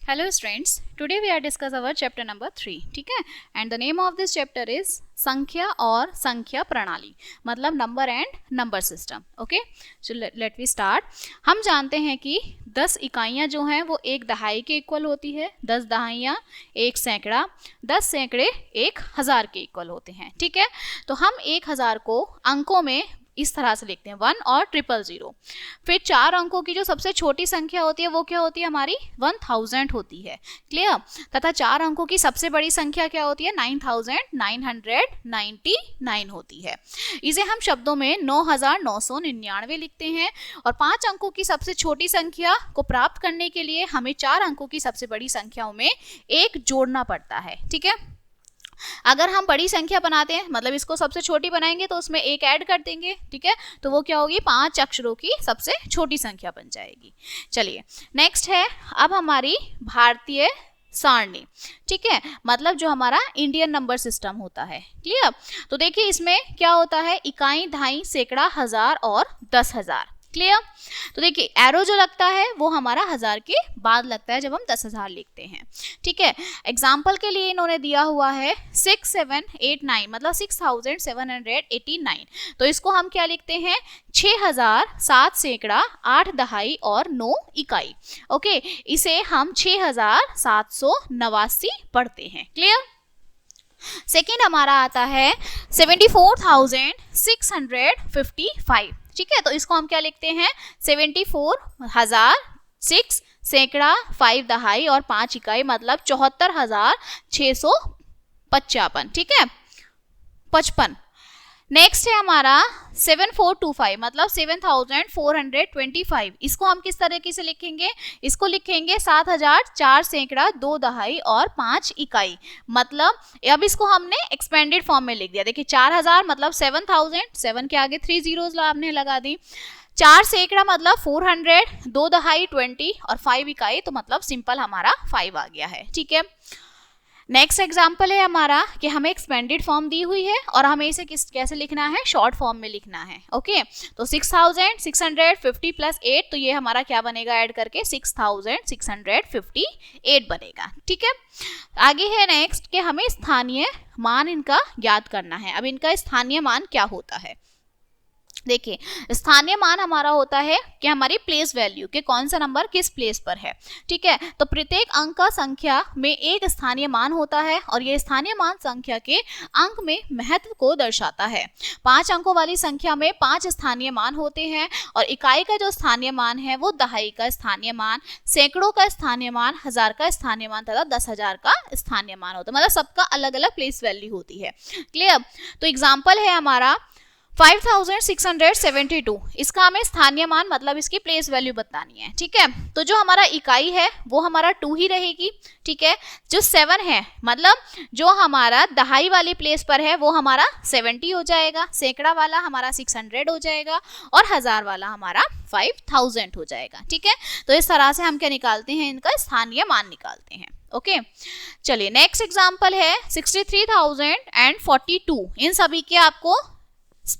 Hello students, today we are discuss our chapter number 3. ठीक है, and the name of this chapter is संख्या और संख्या प्रणाली, मतलब number and number system. Okay, so let we start. हम जानते हैं कि 10 इकाइयाँ जो हैं वो एक दहाई के इक्वल होती है, 10 दहाइयाँ एक सैकड़ा, 10 सैकड़े 1000 के इक्वल होते हैं. ठीक है, तो हम 1000 को अंकों में इस तरह से लिखते हैं 1 और 000. फिर 4 अंकों की जो सबसे छोटी संख्या होती है वो क्या होती है, हमारी 1000 होती है. क्लियर. तथा 4 अंकों की सबसे बड़ी संख्या क्या होती है, 9999 होती है. इसे हम शब्दों में 9999 लिखते हैं. और 5 अंकों की सबसे छोटी संख्या को प्राप्त करने के लिए हमें 4 अंकों की सबसे बड़ी संख्याओं में एक जोड़ना पड़ता है. ठीक है, अगर हम बड़ी संख्या बनाते हैं, मतलब इसको सबसे छोटी बनाएंगे तो उसमें एक ऐड कर देंगे. ठीक है, तो वो क्या होगी, 5 अक्षरों की सबसे छोटी संख्या बन जाएगी. चलिए नेक्स्ट है अब हमारी भारतीय सारणी. ठीक है, मतलब जो हमारा इंडियन नंबर सिस्टम होता है. क्लियर. तो देखिए इसमें क्या होता है, इकाई, दहाई, सैकड़ा, हजार और 10,000. क्लियर. तो देखिए एरो जो लगता है वो हमारा 1000 के बाद लगता है जब हम 10,000 लिखते हैं. ठीक है, एग्जाम्पल के लिए इन्होंने दिया हुआ है 6789, मतलब 6789. तो इसको हम क्या लिखते हैं, 6000, 7 सैकड़ा, 8 दहाई और 9 इकाई. ओके, इसे हम 6789 पढ़ते हैं. क्लियर. सेकेंड हमारा आता है 74,655. ठीक है, तो इसको हम क्या लिखते हैं, 74,000, 6 सैकड़ा, 5 दहाई और 5 इकाई, मतलब 74,655. ठीक है, 55. नेक्स्ट है हमारा 7425, मतलब 7425. इसको हम किस तरीके से लिखेंगे, इसको लिखेंगे 7000, 4 सैकड़ा, 2 दहाई और 5 इकाई. मतलब अब इसको हमने एक्सपेंडेड फॉर्म में लिख दिया. देखिए 4000 मतलब 7000, 7 के आगे 3 जीरोस आपने लगा दी. 4 सैकड़ा मतलब 400, 2 दहाई 20 और 5 इकाई, तो मतलब सिंपल हमारा 5 आ गया है. ठीक है, नेक्स्ट एग्जाम्पल है हमारा कि हमें एक्सपेंडेड फॉर्म दी हुई है और हमें इसे कैसे लिखना है, शॉर्ट फॉर्म में लिखना है. ओके, तो 6650 प्लस 8, तो ये हमारा क्या बनेगा, ऐड करके 6658 बनेगा. ठीक है, आगे है नेक्स्ट कि हमें स्थानीय मान इनका ज्ञात करना है. अब इनका स्थानीय मान क्या होता है, देखिए स्थानीय मान हमारा होता है कि हमारी प्लेस वैल्यू के कौन सा नंबर किस प्लेस पर है. ठीक है, तो प्रत्येक अंक का संख्या में एक स्थानीय मान होता है और ये स्थानीय मान संख्या के अंक में महत्व को दर्शाता है. 5 अंकों वाली संख्या में 5 स्थानीय मान होते हैं और इकाई का जो स्थानीय मान है वो दहाई का स्थानीय मान, सैकड़ों का स्थानीय मान, 1000 का स्थानीय मान तथा 10,000 का स्थानीय मान होता है. मतलब सबका अलग अलग प्लेस वैल्यू होती है. क्लियर. तो एग्जाम्पल है हमारा 5672. इसका हमें स्थानीय मान मतलब इसकी प्लेस वैल्यू बतानी है. ठीक है, तो जो हमारा इकाई है वो हमारा 2 ही रहेगी. ठीक है, जो 7 है मतलब जो हमारा दहाई वाली प्लेस पर है वो हमारा 70 हो जाएगा, सैकड़ा वाला हमारा 600 हो जाएगा और 1000 वाला हमारा 5000 हो जाएगा. ठीक है, तो इस तरह से हम क्या निकालते हैं, इनका स्थानीय मान निकालते हैं. ओके, चलिए नेक्स्ट एग्जाम्पल है 63,042. इन सभी के आपको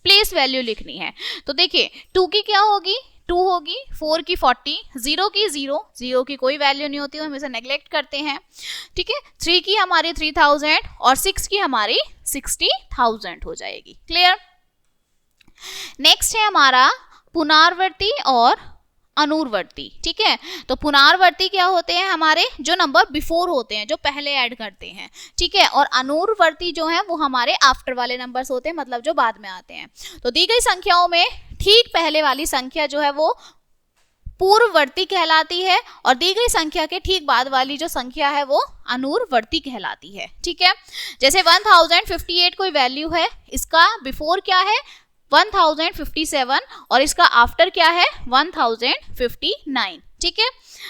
प्लेस वैल्यू लिखनी है. तो देखिए 2 की क्या होगी, 2 होगी, 4 की 40, 0 की 0 की कोई वैल्यू नहीं होती, हम इसे नेग्लेक्ट करते हैं. ठीक है, 3 की हमारी 3000 और 6 की हमारी 60,000 हो जाएगी. क्लियर. नेक्स्ट है हमारा पुनरावर्ती और अनुवर्ती. ठीक है, तो पुनरावर्ती क्या होते हैं, हमारे जो नंबर बिफोर होते हैं, जो पहले ऐड करते हैं. ठीक है, और अनुवर्ती जो है वो हमारे आफ्टर वाले नंबर्स होते हैं, मतलब जो बाद में आते हैं. तो दी गई संख्याओं में ठीक पहले वाली संख्या जो है वो पूर्ववर्ती कहलाती है और दी गई संख्या के ठीक बाद वाली जो संख्या है वो अनुवर्ती कहलाती है. ठीक है, जैसे 1058 कोई वैल्यू है, इसका बिफोर क्या है 1057 और इसका आफ्टर क्या है 1059. ठीक है,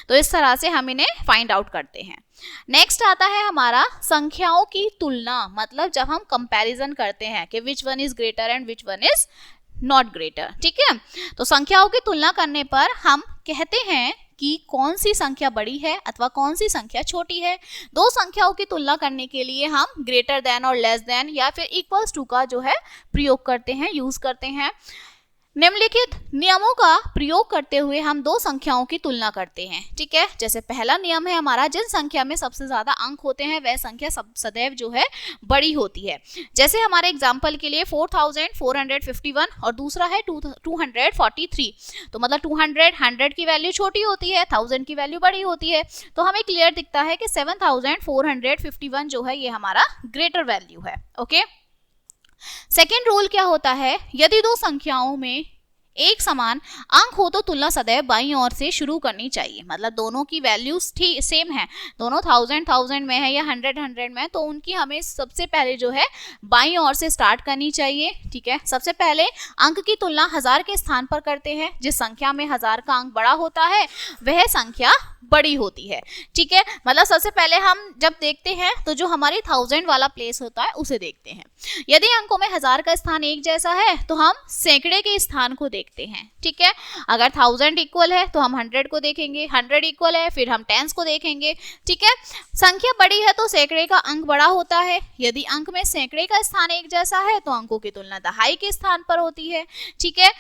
तो इस तरह से हम इन्हें फाइंड आउट करते हैं. नेक्स्ट आता है हमारा संख्याओं की तुलना, मतलब जब हम कंपैरिजन करते हैं कि विच one is greater and which one is not greater. ठीक है, तो संख्याओं की तुलना करने पर हम कहते हैं कि कौन सी संख्या बड़ी है अथवा कौन सी संख्या छोटी है. दो संख्याओं की तुलना करने के लिए हम ग्रेटर देन और लेस देन या फिर इक्वल्स टू का जो है प्रयोग करते हैं, यूज करते हैं. निम्नलिखित नियमों का प्रयोग करते हुए हम दो संख्याओं की तुलना करते हैं। ठीक है, जैसे पहला नियम है हमारा, जिन संख्या में सबसे ज्यादा अंक होते हैं वह संख्या सदैव जो है बड़ी होती है। जैसे हमारे एग्जाम्पल के लिए 4451 और दूसरा है 243, तो मतलब 100 की वैल्यू छोटी होती है, 1000 की वैल्यू बड़ी होती है। तो हमें क्लियर दिखता है कि 7451 जो है ये हमारा ग्रेटर वैल्यू है। ओके, सेकेंड रूल क्या होता है, यदि दो संख्याओं में एक समान अंक हो तो तुलना सदैव बाईं ओर से शुरू करनी चाहिए। मतलब दोनों की वैल्यूज सेम है, दोनों 1000 में है या 100 में, तो उनकी हमें सबसे पहले जो है बाईं ओर से स्टार्ट करनी चाहिए। ठीक है, सबसे पहले अंक की तुलना 1000 के स्थान पर करते हैं। जिस संख्या में 1000 का अंक बड़ा होता है वह संख्या बड़ी होती है। ठीक है, मतलब सबसे पहले हम जब देखते हैं तो जो हमारी 1000 वाला प्लेस होता है उसे देखते हैं। यदि अंकों में 1000 का स्थान एक जैसा है तो हम सैकड़े के स्थान को देखते हैं। ठीक है, अगर 1000 इक्वल है तो हम 100 को देखेंगे, 100 इक्वल है फिर हम टेंस को देखेंगे। ठीक है, संख्या बड़ी है तो सैकड़े का अंक बड़ा होता है। यदि अंक में सैकड़े का स्थान एक जैसा है तो अंकों की तुलना दहाई के स्थान पर होती है। ठीक है,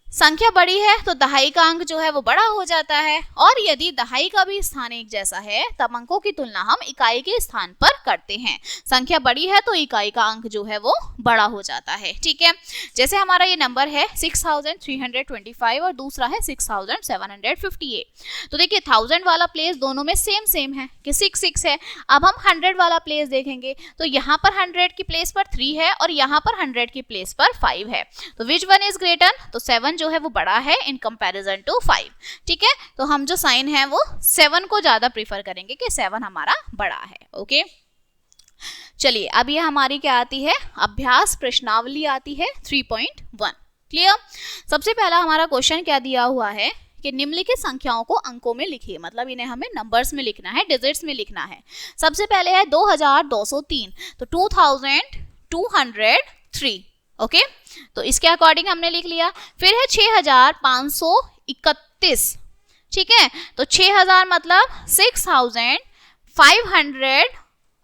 संख्या बड़ी है तो दहाई का अंक जो है वो बड़ा हो जाता है, और यदि दहाई का भी स्थान एक जैसा है तब अंकों की तुलना हम इकाई के स्थान पर करते हैं। संख्या बड़ी है तो इकाई का अंक जो है वो बड़ा हो जाता है। ठीक है, जैसे हमारा ये नंबर है 6325 और दूसरा है 6758। तो देखिए 1000 वाला प्लेस दोनों में सेम है कि 6 है। अब हम 100 वाला प्लेस देखेंगे तो यहाँ पर 100 की प्लेस पर 3 है और यहाँ पर 100 की प्लेस पर 5 है। तो विच वन इज ग्रेटर, तो 7 जो है वो बड़ा है इन कंपैरिजन टू 5। ठीक है, तो हम जो साइन है वो 7 को ज्यादा प्रीफर करेंगे कि 7 हमारा बड़ा है। ओके, चलिए अब ये हमारी क्या आती है, अभ्यास प्रश्नावली आती है 3.1। क्लियर, सबसे पहला हमारा क्वेश्चन क्या दिया हुआ है कि निम्नलिखित संख्याओं को अंकों में लिखिए। मतलब इन्हें हमें नंबर्स में लिखना है, डिजिट्स में लिखना है। सबसे पहले है 2203, तो 2203। ओके, तो इसके अकॉर्डिंग हमने लिख लिया। फिर है 6531। ठीक है, तो 6000 मतलब 6500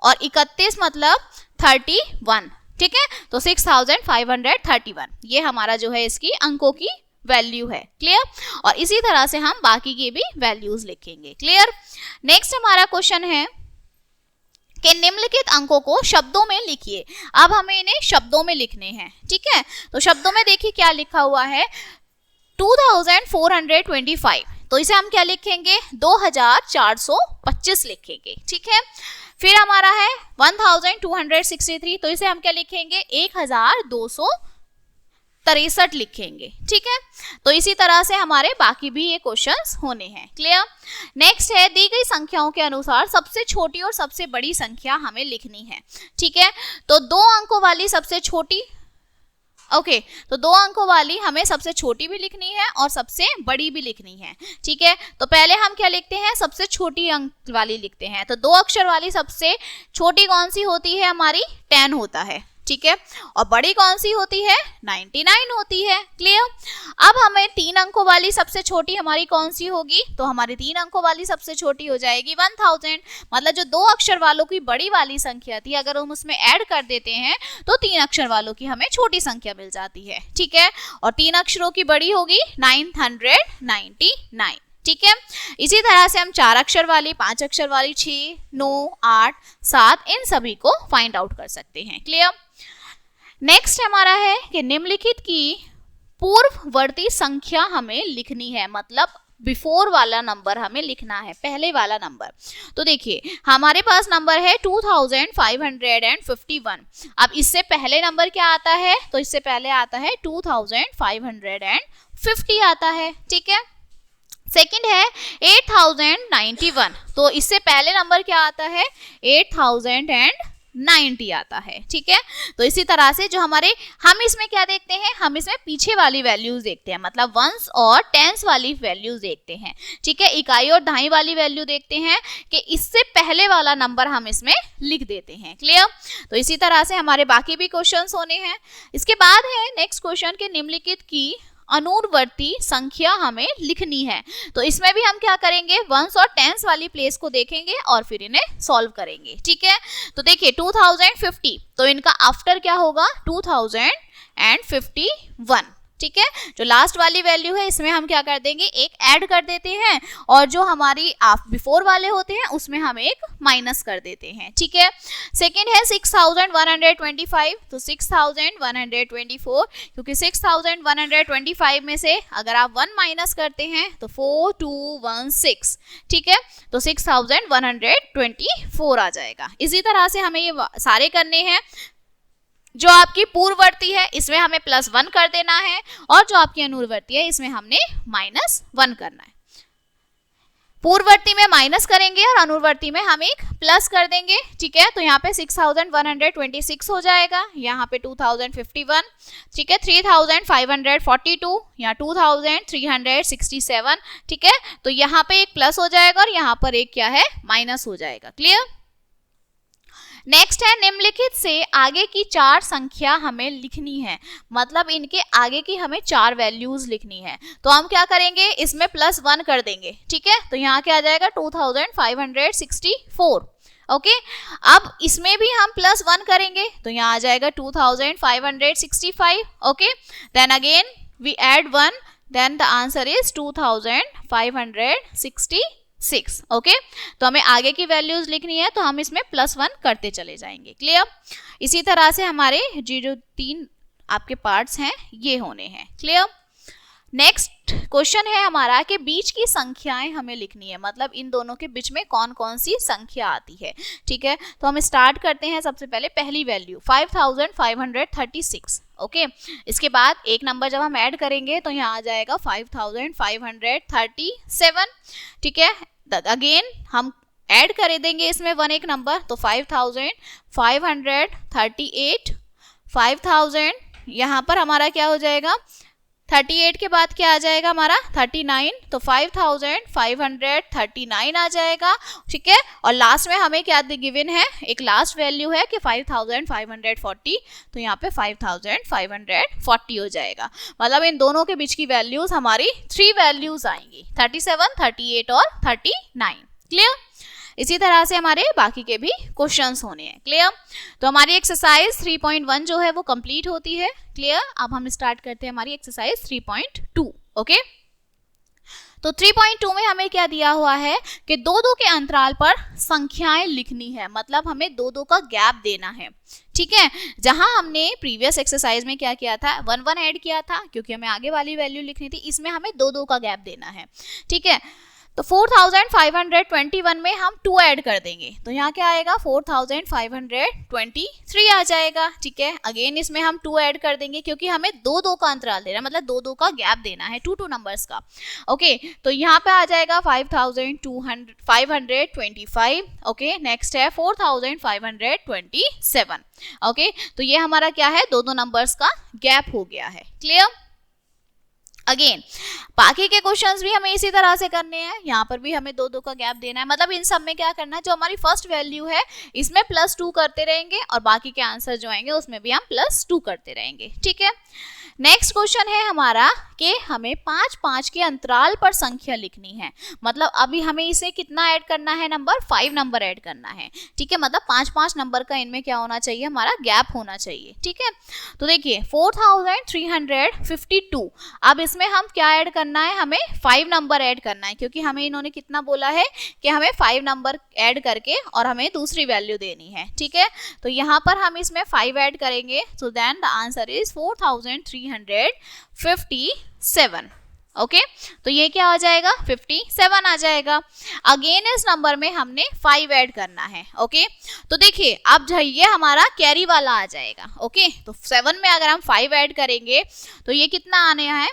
और 31 मतलब 31। ठीक है, तो 6531 ये हमारा जो है इसकी अंकों की वैल्यू है। क्लियर, और इसी तरह से हम बाकी की भी वैल्यूज लिखेंगे। क्लियर, नेक्स्ट हमारा क्वेश्चन है कि निम्नलिखित अंकों को शब्दों में लिखिए। अब हमें इन्हें शब्दों में लिखने हैं। ठीक है, तो शब्दों में देखिए क्या लिखा हुआ है, 2425, तो इसे हम क्या लिखेंगे, 2425 लिखेंगे। ठीक है, फिर हमारा है 1263, तो इसे हम क्या लिखेंगे, 1263 लिखेंगे। ठीक है, तो इसी तरह से हमारे बाकी भी ये क्वेश्चंस होने हैं। क्लियर, नेक्स्ट है दी गई संख्याओं के अनुसार सबसे छोटी और सबसे बड़ी संख्या हमें लिखनी है। ठीक है, तो 2 अंकों वाली सबसे छोटी, ओके, तो 2 अंकों वाली हमें सबसे छोटी भी लिखनी है और सबसे बड़ी भी लिखनी है। ठीक है, तो पहले हम क्या लिखते हैं, सबसे छोटी अंक वाली लिखते हैं। तो 2 अक्षर वाली सबसे छोटी कौन सी होती है, हमारी 10 होता है। ठीक है, और बड़ी कौन सी होती है, 99 होती है। क्लियर, अब हमें 3 अंकों वाली सबसे छोटी हमारी कौन सी होगी, तो हमारी 3 अंकों वाली सबसे छोटी हो जाएगी 1000। मतलब जो 2 अक्षर वालों की बड़ी वाली संख्या थी अगर हम उसमें ऐड कर देते हैं तो 3 अक्षर वालों की हमें छोटी संख्या मिल जाती है। ठीक है, और 3 अक्षरों की बड़ी होगी 999। ठीक है, इसी तरह से हम 4 अक्षर वाली, 5 अक्षर वाली, 6, 9, 8, 7 इन सभी को फाइंड आउट कर सकते हैं। क्लियर, नेक्स्ट हमारा है कि निम्नलिखित की पूर्ववर्ती संख्या हमें लिखनी है। मतलब बिफोर वाला नंबर हमें लिखना है, पहले वाला नंबर। तो देखिए हमारे पास नंबर है 2551। अब इससे पहले नंबर क्या आता है, तो इससे पहले आता है 2550 आता है। ठीक है, सेकंड है 8091, तो इससे पहले नंबर क्या आता है, 8090 आता है। ठीक है, तो इसी तरह से जो हमारे, हम इसमें क्या देखते हैं, हम इसमें पीछे वाली वैल्यूज देखते हैं, मतलब वंस और टेंस वाली वैल्यूज देखते हैं। ठीक है, इकाई और दहाई वाली वैल्यू देखते हैं कि इससे पहले वाला नंबर हम इसमें लिख देते हैं। क्लियर, तो इसी तरह से हमारे बाकी भी क्वेश्चंस होने हैं। इसके बाद है नेक्स्ट क्वेश्चन के निम्नलिखित की अनुवर्ती संख्या हमें लिखनी है। तो इसमें भी हम क्या करेंगे, वंस और टेंस वाली प्लेस को देखेंगे और फिर इन्हें सॉल्व करेंगे। ठीक है, तो देखिए 2050, तो इनका आफ्टर क्या होगा 2051। ठीक है, जो लास्ट वाली वैल्यू है इसमें हम क्या कर देंगे, एक ऐड कर देते हैं, और जो हमारी बिफोर वाले होते हैं उसमें हम एक माइनस कर देते हैं। ठीक है, सेकेंड है 6125, तो 6124, क्योंकि 6125 में से अगर आप 1 माइनस करते हैं तो 4216, ठीक है, तो 6124 आ जाएगा। इसी तरह से हमें ये सारे करने हैं। जो आपकी पूर्ववर्ती है इसमें हमें +1 कर देना है, और जो आपकी अनुवर्ती है इसमें हमने -1 करना है। पूर्ववर्ती में माइनस करेंगे और अनुवर्ती में हम एक प्लस कर देंगे। ठीक है, तो यहाँ पे 6126 हो जाएगा, यहाँ पे 2051, ठीक है, 3542 या 2367, ठीक है, तो यहाँ पे एक प्लस हो जाएगा और यहाँ पर एक क्या है, माइनस हो जाएगा। क्लियर। नेक्स्ट है निम्नलिखित से आगे की 4 संख्या हमें लिखनी है, मतलब इनके आगे की हमें 4 वैल्यूज लिखनी है। तो हम क्या करेंगे, इसमें +1 कर देंगे। ठीक है, तो यहाँ क्या आ जाएगा 2564। ओके, अब इसमें भी हम +1 करेंगे तो यहाँ आ जाएगा 2565। Okay, then again we add 1, then the answer is 2566। Okay, तो हमें आगे की वैल्यूज लिखनी है तो हम इसमें +1 करते चले जाएंगे। क्लियर। इसी तरह से हमारे जो 3 आपके पार्ट्स हैं ये होने हैं। क्लियर। नेक्स्ट क्वेश्चन है हमारा कि बीच की संख्याएं हमें लिखनी है, मतलब इन दोनों के बीच में कौन कौन सी संख्या आती है। ठीक है, तो हम स्टार्ट करते हैं सबसे पहले पहली वैल्यू 5536। ओके, इसके बाद एक नंबर जब हम ऐड करेंगे तो यहाँ आ जाएगा 5537। ठीक है, अगेन हम ऐड कर देंगे इसमें 1 एक नंबर, तो 5538, 5000, यहाँ पर हमारा क्या हो जाएगा 38 के बाद क्या आ जाएगा हमारा 39, तो 5539 आ जाएगा। ठीक है, और लास्ट में हमें क्या गिवन है, एक लास्ट वैल्यू है कि 5540, तो यहाँ पे 5540 हो जाएगा। मतलब इन दोनों के बीच की वैल्यूज हमारी 3 वैल्यूज आएंगी, 37, 38 और 39। क्लियर। इसी तरह से हमारे बाकी के भी क्वेश्चंस होने हैं। क्लियर। तो हमारी एक्सरसाइज 3.1 जो है वो कंप्लीट होती है। क्लियर। अब हम स्टार्ट करते हैं हमारी एक्सरसाइज 3.2। ओके, तो 3.2 में हमें क्या दिया हुआ है कि 2-2 के अंतराल पर संख्याएं लिखनी है, मतलब हमें 2-2 का गैप देना है। ठीक है, जहां हमने प्रीवियस एक्सरसाइज में क्या किया था, 1-1 ऐड किया था क्योंकि हमें आगे वाली वैल्यू लिखनी थी, इसमें हमें 2-2 का गैप देना है। ठीक है, तो 4521 में हम 2 ऐड कर देंगे तो यहाँ क्या आएगा 4523 आ जाएगा। ठीक है, अगेन इसमें हम 2 ऐड कर देंगे क्योंकि हमें 2-2 का अंतराल देना है, मतलब 2-2 का गैप देना है 2-2 नंबर्स का। ओके, तो यहाँ पे आ जाएगा 5525। ओके, नेक्स्ट है 4527। ओके, तो ये हमारा क्या है, 2-2 नंबर्स का गैप हो गया है। क्लियर। अगेन बाकी के क्वेश्चंस भी हमें इसी तरह से करने हैं, यहाँ पर भी हमें 2-2 का गैप देना है, मतलब इन सब में क्या करना है, जो हमारी फर्स्ट वैल्यू है इसमें +2 करते रहेंगे और बाकी के आंसर जो आएंगे उसमें भी हम +2 करते रहेंगे। ठीक है, नेक्स्ट क्वेश्चन है हमारा कि हमें 5-5 के अंतराल पर संख्या लिखनी है, मतलब अभी हमें इसे कितना ऐड करना है, नंबर 5 नंबर ऐड करना है। ठीक है, मतलब 5-5 नंबर का इनमें क्या होना चाहिए, हमारा गैप होना चाहिए। ठीक है, तो देखिए 4352, अब इसमें हम क्या ऐड करना है, हमें 5 नंबर ऐड करना है क्योंकि हमें इन्होंने कितना बोला है कि हमें 5 नंबर ऐड करके और हमें दूसरी वैल्यू देनी है। ठीक है, तो यहाँ पर हम इसमें 5 ऐड करेंगे, so then the answer is 4357। Okay, तो ये क्या हो जाएगा 57 आ जाएगा। अगेन इस नंबर में हमने 5 ऐड करना है। ओके, तो देखिए अब ये हमारा कैरी वाला आ जाएगा। ओके, तो 7 में अगर हम 5 ऐड करेंगे तो ये कितना आने है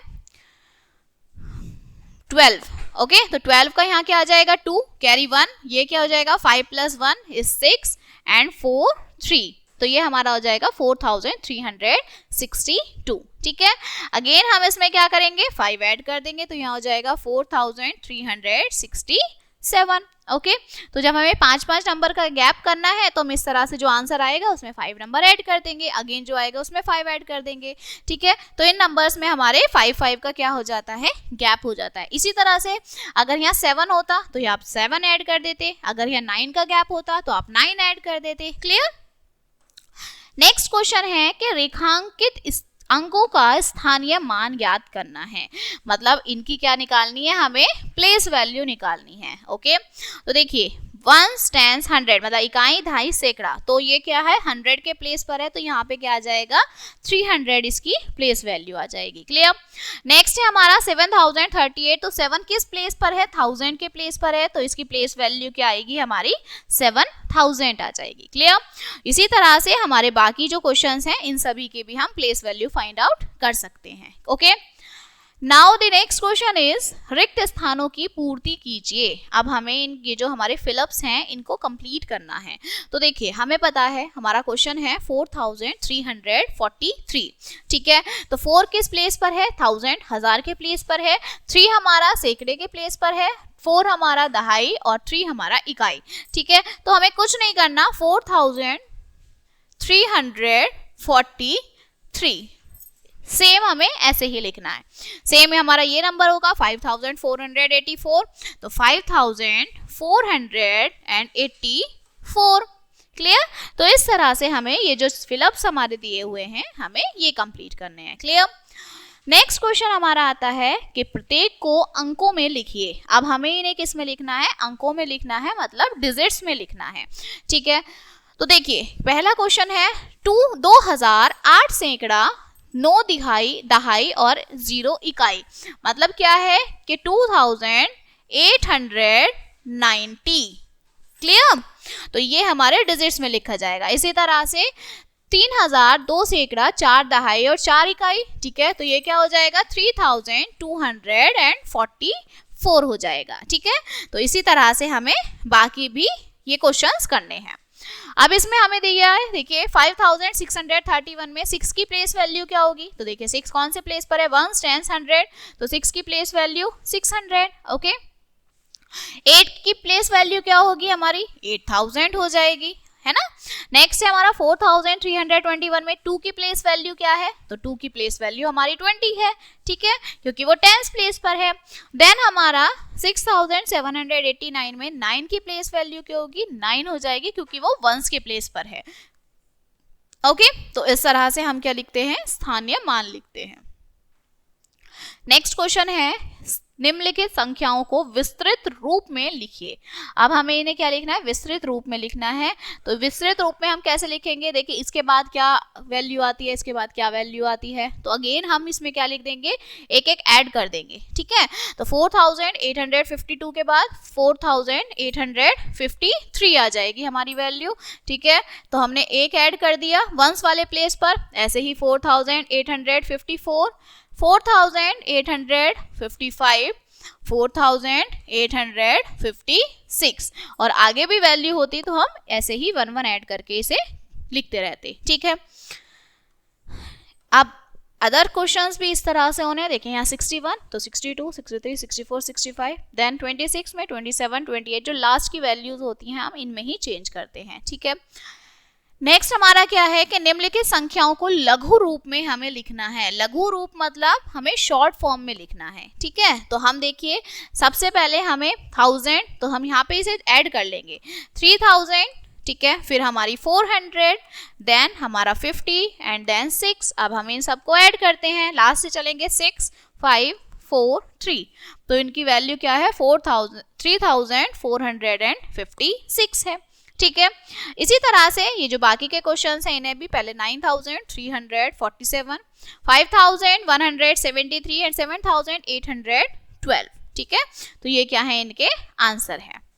12। ओके, तो 12 का यहाँ क्या आ जाएगा 2, कैरी 1, ये क्या हो जाएगा 5 + 1 is 6 and 4 3, तो ये हमारा हो जाएगा 4362। ठीक है, अगेन हम इसमें क्या करेंगे 5 ऐड कर देंगे तो यहाँ हो जाएगा 4367। ओके, तो जब हमें 5-5 नंबर का गैप करना है तो हम इस तरह से जो आंसर आएगा उसमें 5 नंबर ऐड कर देंगे, अगेन जो आएगा उसमें 5 ऐड कर देंगे। ठीक है, तो इन नंबर्स में हमारे 5-5 का क्या हो जाता है, गैप हो जाता है। इसी तरह से अगर यहाँ 7 होता तो यहाँ आप 7 ऐड कर देते, अगर यहाँ 9 का गैप होता तो आप 9 ऐड कर देते। क्लियर। नेक्स्ट क्वेश्चन है कि रेखांकित अंकों का स्थानीय मान ज्ञात करना है, मतलब इनकी क्या निकालनी है, हमें प्लेस वैल्यू निकालनी है। ओके, तो देखिए 1 10 100 मतलब इकाई, दहाई, सैकड़ा, तो ये क्या है 100 के प्लेस पर है, तो यहाँ पे क्या आ जाएगा 300 इसकी प्लेस वैल्यू आ जाएगी। क्लियर। नेक्स्ट है हमारा 7038, तो 7 किस प्लेस पर है, 1000 के प्लेस पर है, तो इसकी प्लेस वैल्यू क्या आएगी हमारी 7000 आ जाएगी। क्लियर। इसी तरह से हमारे बाकी जो क्वेश्चंस हैं इन सभी के भी हम प्लेस वैल्यू फाइंड आउट कर सकते हैं। Okay, now the next question is रिक्त स्थानों की पूर्ति कीजिए। अब हमें ये जो हमारे फिलअप्स हैं इनको कंप्लीट करना है। तो देखिए हमें पता है हमारा क्वेश्चन है 4343, ठीक है, तो 4 किस प्लेस पर है, 1000 हजार के प्लेस पर है, 3 हमारा सैकड़े के प्लेस पर है, 4 हमारा दहाई और 3 हमारा इकाई। ठीक है, तो हमें कुछ नहीं करना, 4343 सेम हमें ऐसे ही लिखना है। सेम हमारा ये नंबर होगा 5484, तो 5484। क्लियर। तो इस तरह से हमें ये जो फिलअप्स हमारे दिए हुए हैं हमें ये कंप्लीट करने हैं। क्लियर। नेक्स्ट क्वेश्चन हमारा आता है कि प्रत्येक को अंकों में लिखिए। अब हमें इन्हें किस में लिखना है, अंकों में लिखना है, मतलब डिजिट्स में लिखना है। ठीक है, तो देखिए पहला क्वेश्चन है 2008 सैकड़ा, 9 दहाई और 0 इकाई, मतलब क्या है कि 2890। क्लियर। तो ये हमारे डिजिट्स में लिखा जाएगा। इसी तरह से 3000 2 सैकड़ा, 4 दहाई और 4 इकाई, ठीक है, तो ये क्या हो जाएगा 3244 हो जाएगा। ठीक है, तो इसी तरह से हमें बाकी भी ये क्वेश्चंस करने हैं। अब इसमें हमें दिया है, देखिए 5631 में 6 की प्लेस वैल्यू क्या होगी, तो देखिए 6 कौन से प्लेस पर है, 1 10 100, तो 6 की प्लेस वैल्यू 600। ओके, 8 की प्लेस वैल्यू क्या होगी हमारी 8000 हो जाएगी, है ना। नेक्स्ट है हमारा 4321 में 2 की प्लेस वैल्यू क्या है, तो 2 की प्लेस वैल्यू हमारी 20 है, ठीक है, क्योंकि वो 10th प्लेस पर है। देन हमारा 6789 में 9 की प्लेस वैल्यू क्या होगी, 9 हो जाएगी, क्योंकि वो 1s के प्लेस पर है। ओके, तो इस तरह से हम क्या लिखते हैं, स्थानीय मान लिखते हैं। नेक्स्ट क्वेश्चन है निम्नलिखित संख्याओं को विस्तृत रूप में लिखिए। अब हमें इन्हें क्या लिखना है, विस्तृत रूप में लिखना है। तो विस्तृत रूप में हम कैसे लिखेंगे, देखिए इसके बाद क्या वैल्यू आती है, इसके बाद क्या वैल्यू आती है, तो अगेन हम इसमें क्या लिख देंगे, एक एक ऐड कर देंगे। ठीक है, तो 4852 के बाद 4853 आ जाएगी हमारी वैल्यू। ठीक है, तो हमने एक ऐड कर दिया वंस वाले प्लेस पर, ऐसे ही 4854, 4855, 4856, और आगे भी वैल्यू होती तो हम ऐसे ही 1 1 ऐड करके इसे लिखते रहते। ठीक है, अब अदर क्वेश्चंस भी इस तरह से होने हैं। देखें यहाँ 61, तो 62, 63, 64, 65, देन 26 में 27, 28 जो लास्ट की वैल्यूज होती हैं हम इनमें ही चेंज करते हैं। ठीक है, नेक्स्ट हमारा क्या है कि निम्नलिखित संख्याओं को लघु रूप में हमें लिखना है। लघु रूप मतलब हमें शॉर्ट फॉर्म में लिखना है। ठीक है, तो हम देखिए सबसे पहले हमें 1000, तो हम यहाँ पे इसे ऐड कर लेंगे 3000, ठीक है, फिर हमारी 400, देन हमारा 50 एंड देन 6। अब हम इन सबको ऐड करते हैं, लास्ट से चलेंगे 6 5 4 3, तो इनकी वैल्यू क्या है 3456 है। ठीक है, इसी तरह से ये जो बाकी के क्वेश्चंस हैं इन्हें भी पहले 9347, 5173 एंड 7812। ठीक है, तो ये क्या है, इनके आंसर है।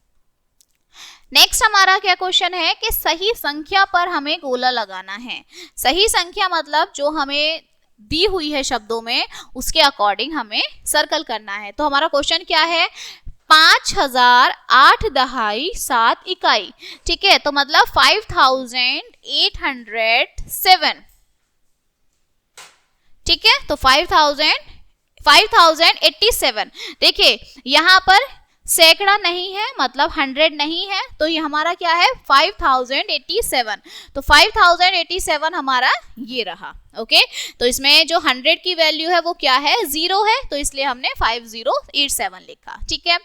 नेक्स्ट हमारा क्या क्वेश्चन है कि सही संख्या पर हमें गोला लगाना है। सही संख्या मतलब जो हमें दी हुई है शब्दों में उसके अकॉर्डिंग हमें सर्कल करना है। तो हमारा क्वेश्चन क्या है, 5008 दहाई 7 इकाई। ठीक है, तो मतलब 5807। ठीक है, तो 5087। देखिए यहाँ पर सैकड़ा नहीं है, मतलब 100 नहीं है, तो ये हमारा क्या है 5087। तो 5087 हमारा ये रहा। ओके, तो इसमें जो 100 की वैल्यू है वो क्या है, 0 है, तो इसलिए हमने 5087 लिखा। ठीक है,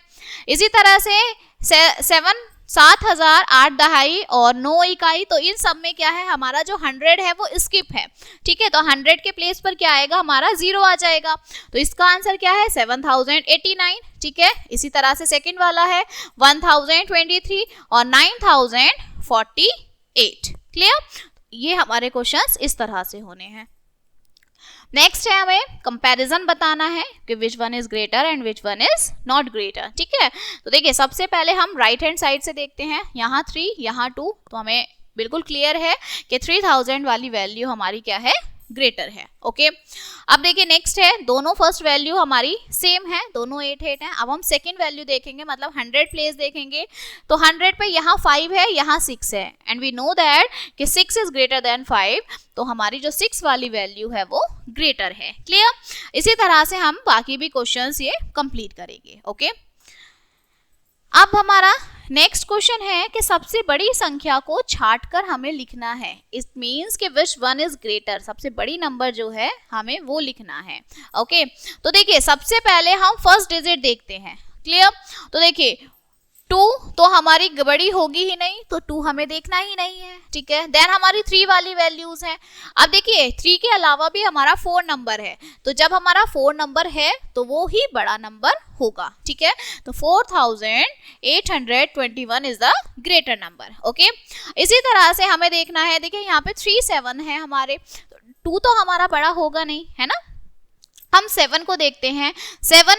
इसी तरह से 7000, 8 दहाई और 9 इकाई, तो इन सब में क्या है, हमारा जो 100 है वो स्किप है, ठीक है। तो 100 के प्लेस पर क्या आएगा, हमारा 0 आ जाएगा, तो इसका आंसर क्या है 7089, ठीक है। इसी तरह से सेकंड वाला है 1023 और 9048। क्लियर, ये हमारे क्वेश्चंस इस तरह से होने हैं। नेक्स्ट है हमें कंपैरिजन बताना है कि विच one is greater and which one is not greater, ठीक है। तो देखिए सबसे पहले हम राइट हैंड साइड से देखते हैं, यहाँ 3 यहाँ 2, तो हमें बिल्कुल क्लियर है कि 3000 वाली वैल्यू हमारी क्या है, ग्रेटर है, ओके। अब देखिए नेक्स्ट है, दोनों फर्स्ट वैल्यू हमारी सेम है, दोनों 8 है। अब हम सेकंड वैल्यू देखेंगे, मतलब 100 प्लेस देखेंगे, तो 100 पे यहाँ 5 है, यहाँ 6 है, एंड वी नो दैट कि 6 इज ग्रेटर देन 5, तो हमारी जो 6 वाली वैल्यू है वो ग्रेटर है। क्लियर, इसी तरह से हम बाकी भी क्वेश्चंस ये कंप्लीट करेंगे, ओके। अब हमारा नेक्स्ट क्वेश्चन है कि सबसे बड़ी संख्या को छांटकर हमें लिखना है। इट मीन्स कि विच वन इज ग्रेटर, सबसे बड़ी नंबर जो है हमें वो लिखना है, ओके। तो देखिए सबसे पहले हम फर्स्ट डिजिट देखते हैं। क्लियर, तो देखिए 2 तो हमारी बड़ी होगी ही नहीं, तो 2 हमें देखना ही नहीं है, ठीक है। देन हमारी 3 वाली वैल्यूज हैं। अब देखिए 3 के अलावा भी हमारा 4 नंबर है, तो जब हमारा 4 नंबर है तो वो ही बड़ा नंबर होगा, ठीक है। तो 4821 is the greater number, okay. इसी तरह से हमें देखना है, देखिए यहाँ पे 3 7 है हमारे, 2 तो हमारा बड़ा होगा नहीं, है ना। हम 7 को देखते हैं, 7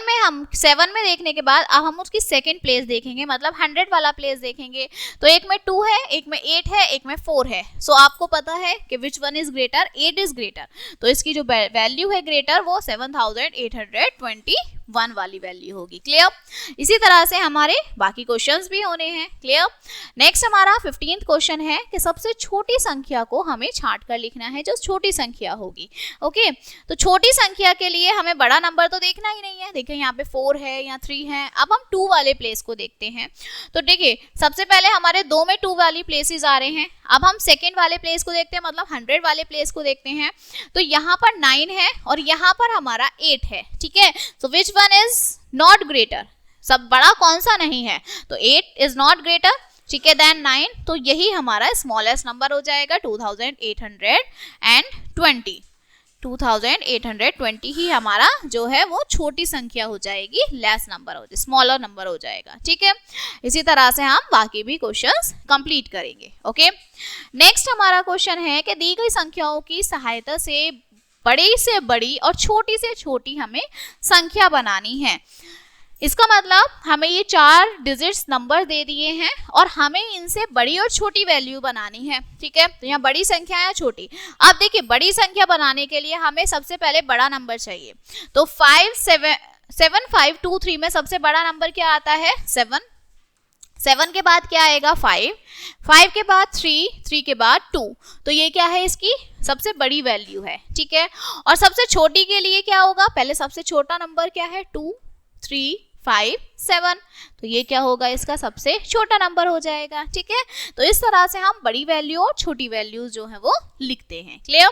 में देखने के बाद अब हम उसकी सेकंड प्लेस देखेंगे, मतलब 100 वाला प्लेस देखेंगे। तो एक में 2 है, एक में 8 है, एक में 4 है। सो आपको पता है कि विच one is greater, 8 is greater, तो इसकी जो वैल्यू है ग्रेटर वो 7821 वाली वैल्यू होगी। क्लियर, इसी तरह से हमारे बाकी क्वेश्चंस भी होने हैं। क्लियर, नेक्स्ट हमारा 15th क्वेश्चन है कि सबसे छोटी संख्या को हमें छांट कर लिखना है, जो छोटी संख्या होगी, ओके। तो छोटी संख्या के लिए हमें बड़ा नंबर तो देखना ही नहीं है, देखिए यहाँ पे 4 है, यहाँ 3 है। अब हम 2 वाले प्लेस को देखते हैं, तो देखिए सबसे पहले हमारे 2 में 2 वाली प्लेसेस आ रहे हैं। अब हम सेकेंड वाले प्लेस को देखते हैं, मतलब 100 वाले प्लेस को देखते हैं, तो यहाँ पर 9 है और यहाँ पर हमारा 8 है, ठीक है। So which one is not greater, सब बड़ा कौन सा नहीं है, तो 8 इज नॉट ग्रेटर, ठीक है, देन 9, तो यही हमारा स्मॉलेस्ट नंबर हो जाएगा 2820 ही हमारा जो है वो छोटी संख्या हो जाएगी, लेस नंबर हो जाएगा, स्मॉलर नंबर हो जाएगा, ठीक है। इसी तरह से हम बाकी भी क्वेश्चंस कंप्लीट करेंगे, ओके। नेक्स्ट हमारा क्वेश्चन है कि दी गई संख्याओं की सहायता से बड़ी और छोटी से छोटी हमें संख्या बनानी है। इसका मतलब हमें ये 4 डिजिट्स नंबर दे दिए हैं और हमें इनसे बड़ी और छोटी वैल्यू बनानी है, ठीक है। तो यहाँ बड़ी संख्या है, छोटी। अब देखिए बड़ी संख्या बनाने के लिए हमें सबसे पहले बड़ा नंबर चाहिए, तो 7523 में सबसे बड़ा नंबर क्या आता है, 7 के बाद क्या आएगा, 5 के बाद 3 के बाद 2, तो ये क्या है, इसकी सबसे बड़ी वैल्यू है, ठीक है। और सबसे छोटी के लिए क्या होगा, पहले सबसे छोटा नंबर क्या है, 2 3 5 7, तो ये क्या होगा, इसका सबसे छोटा नंबर हो जाएगा, ठीक है। तो इस तरह से हम बड़ी वैल्यू और छोटी वैल्यूज जो है वो लिखते हैं। क्लियर,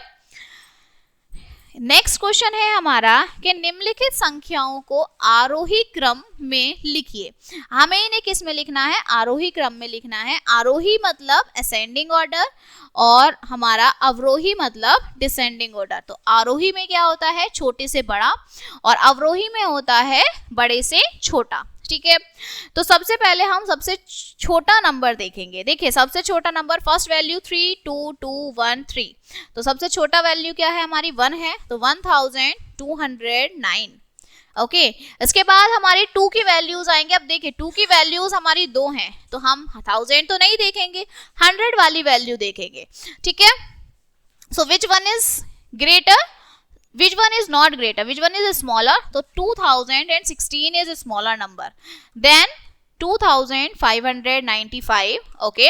नेक्स्ट क्वेश्चन है हमारा कि निम्नलिखित संख्याओं को आरोही क्रम में लिखिए। हमें इन्हें किस में लिखना है, आरोही क्रम में लिखना है। आरोही मतलब असेंडिंग ऑर्डर और हमारा अवरोही मतलब डिसेंडिंग ऑर्डर। तो आरोही में क्या होता है, छोटे से बड़ा, और अवरोही में होता है बड़े से छोटा, ठीक है। तो सबसे पहले हम सबसे छोटा नंबर देखेंगे। देखिए सबसे छोटा नंबर, फर्स्ट वैल्यू 3 2 2 1 3, तो सबसे छोटा वैल्यू क्या है हमारी, 1 है, तो 1209, ओके। इसके बाद हमारी 2 की वैल्यूज आएंगे। अब देखिए 2 की वैल्यूज हमारी 2 हैं, तो हम 1000 तो नहीं देखेंगे, 100 वाली वैल्यू देखेंगे, ठीक है। So which one is greater, which one is not greater, which one is smaller, तो 2016 is a smaller number then 2595, okay.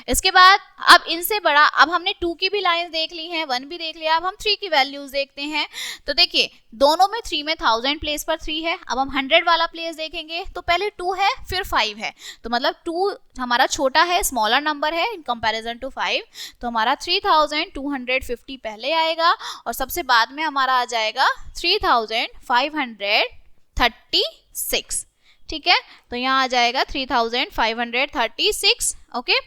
इसके बाद अब इनसे बड़ा, अब हमने 2 की भी लाइन देख ली है, 1 भी देख लिया, अब हम 3 की वैल्यूज देखते हैं। तो देखिए दोनों में 3 में 1000 प्लेस पर 3 है। अब हम 100 वाला प्लेस देखेंगे, तो पहले 2 है फिर 5 है, तो मतलब 2 हमारा छोटा है, स्मॉलर नंबर है इन कंपैरिजन टू 5, तो हमारा 3250 पहले आएगा और सबसे बाद में हमारा आ जाएगा 3536। ठीक है, तो यहाँ आ जाएगा 3536, ओके,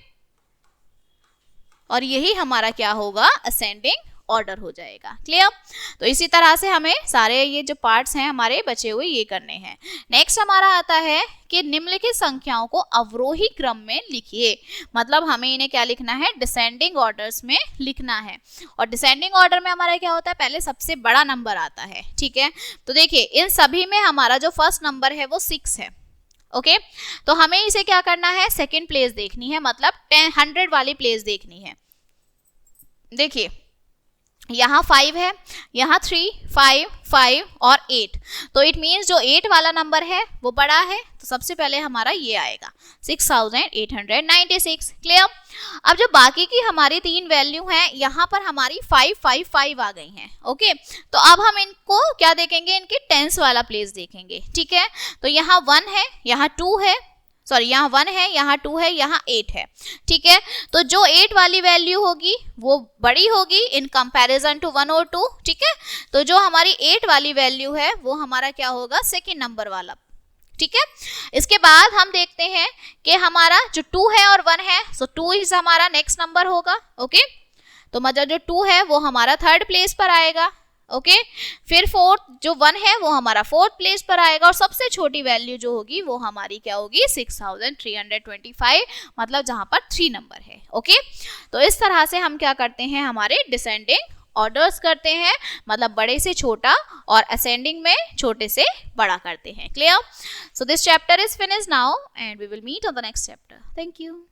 और यही हमारा क्या होगा, असेंडिंग ऑर्डर हो जाएगा। क्लियर? तो इसी तरह से हमें सारे ये जो पार्ट्स हैं हमारे बचे हुए ये करने हैं। नेक्स्ट हमारा आता है कि निम्नलिखित संख्याओं को अवरोही क्रम में लिखिए। मतलब हमें इन्हें क्या लिखना है, डिसेंडिंग ऑर्डर्स में लिखना है। और डिसेंडिंग ऑर्डर में हमारा क्या होता है, पहले सबसे बड़ा नंबर आता है। ठीक है, तो देखिए इन सभी में हमारा जो फर्स्ट नंबर है वो 6 है। ओके, तो हमें इसे क्या करना है, सेकेंड प्लेस देखनी है, मतलब 100 वाली प्लेस देखनी है। देखिए यहाँ 5 है, यहाँ 3, 5, 5 और 8, तो इट मीन्स जो 8 वाला नंबर है वो बड़ा है, तो सबसे पहले हमारा ये आएगा 6896। क्लियर? अब जो बाकी की हमारी 3 वैल्यू हैं, यहाँ पर हमारी 5, 5, 5 आ गई हैं। ओके, तो अब हम इनको क्या देखेंगे, इनके टेंस वाला प्लेस देखेंगे। ठीक है, तो यहाँ 1 है, यहाँ 2 है, सॉरी यहाँ 1 है, यहाँ 2 है, यहाँ 8 है। ठीक है, तो जो 8 वाली वैल्यू होगी वो बड़ी होगी इन कंपैरिजन टू 1 और 2। ठीक है, तो जो हमारी 8 वाली वैल्यू है वो हमारा क्या होगा, सेकेंड नंबर वाला। ठीक है, इसके बाद हम देखते हैं कि हमारा जो 2 है और 1 है, सो 2 इज हमारा नेक्स्ट नंबर होगा। ओके, तो मतलब जो 2 है वो हमारा थर्ड प्लेस पर आएगा। ओके, फिर फोर्थ जो 1 है वो हमारा फोर्थ प्लेस पर आएगा, और सबसे छोटी वैल्यू जो होगी वो हमारी क्या होगी, 6325, मतलब जहां पर 3 नंबर है। ओके, तो इस तरह से हम क्या करते हैं, हमारे डिसेंडिंग ऑर्डर्स करते हैं, मतलब बड़े से छोटा और असेंडिंग में छोटे से बड़ा करते हैं। Clear? So this chapter is finished now and we will meet on the next chapter. Thank you.